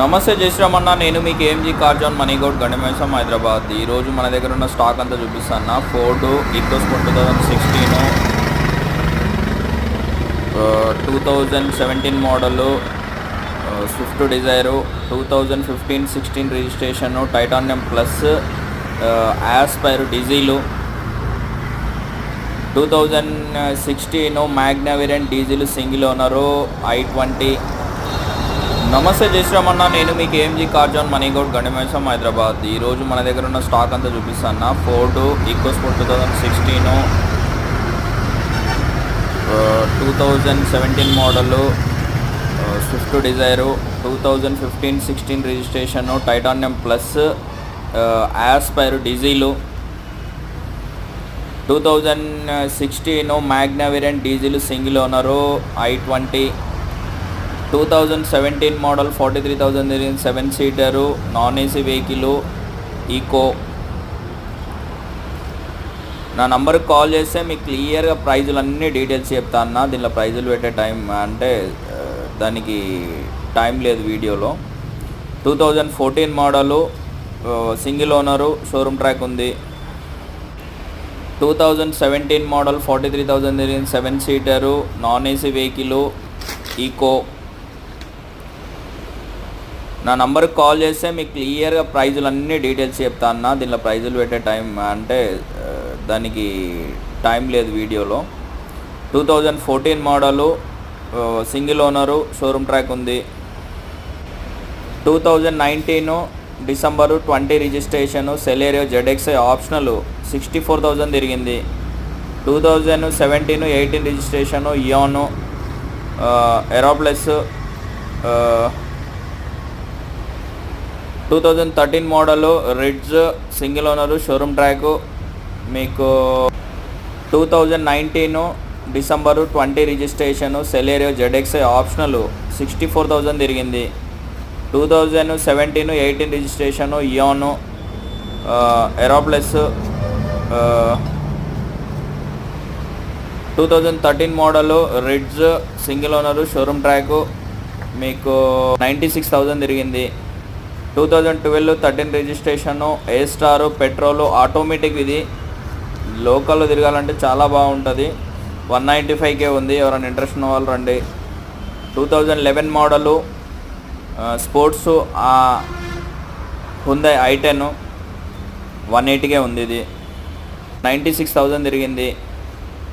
నమస్తే జై శ్రీరామ్ అన్న. నేను మీ కేఎంజీ కార్ జోన్ మనీగౌడ్ గండిమేసం హైదరాబాద్. ఈరోజు మన దగ్గర ఉన్న స్టాక్ అంతా చూపిస్తాను. Ford EcoSport 2016 2017 model, Swift Dzire 2015-16 registration, titanium plus, aspire diesel 2016 Magna variant diesel single owner i20. నమస్తే జై శ్రీరామ్ అన్న. నేను మీ కేఎంజీ కార్ జోన్ మనీగౌడ్ గండిమేసం హైదరాబాద్. ఈరోజు మన దగ్గర ఉన్న స్టాక్ అంతా చూపిస్తాను. Ford EcoSport 2016 2017 model, Swift Dzire 2015-16 registration, titanium plus, aspire diesel 2016 Magna variant diesel single owner i20. 2017 model 43,000 తిరిగింది, 7 seater, non AC vehicle, Eeco. నా నంబర్కి కాల్ చేస్తే మీకు క్లియర్గా ప్రైజులు అన్నీ డీటెయిల్స్ చెప్తాను. దీనిలో ప్రైజులు పెట్టే టైం అంటే దానికి టైం లేదు వీడియోలో. 2014 model, single owner, showroom track ఉంది. 2017 మోడల్ 43,000 తిరిగింది, 7 seater, non AC vehicle, Eeco. నా నంబర్కి కాల్ చేస్తే మీకు క్లియర్గా ప్రైజులు అన్నీ డీటెయిల్స్ చెప్తాను. దీనిలో ప్రైజులు పెట్టే టైం అంటే దానికి టైం లేదు వీడియోలో. 2014 model, single owner, showroom track ఉంది. 2019 December 20 registration, Celerio ZXi optional 64,000 తిరిగింది. 2017 18 registration, Eon, era plus. 2013 model, Ritz, single owner, showroom track మీకు. 2019 December 20 registration, Celerio ZXi optional 64,000 తిరిగింది. 2017 18 registration, Eon, era plus. 2013 model, Ritz, single owner, showroom track మీకు 96,000 తిరిగింది. 2012 13 registration, A star, petrol, automatic. ఇది లోకల్లో తిరగాలంటే చాలా బాగుంటుంది. 195K ఉంది. ఎవరైనా ఇంట్రెస్ట్ ఉన్న వాళ్ళు రండి. 2011 model, sports, Hyundai i10 180K ఉంది. ఇది 96,000 తిరిగింది.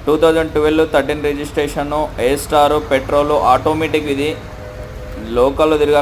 2012 13 registration, A star, petrol, automatic. ఇది లోకల్లో తిరగాలి.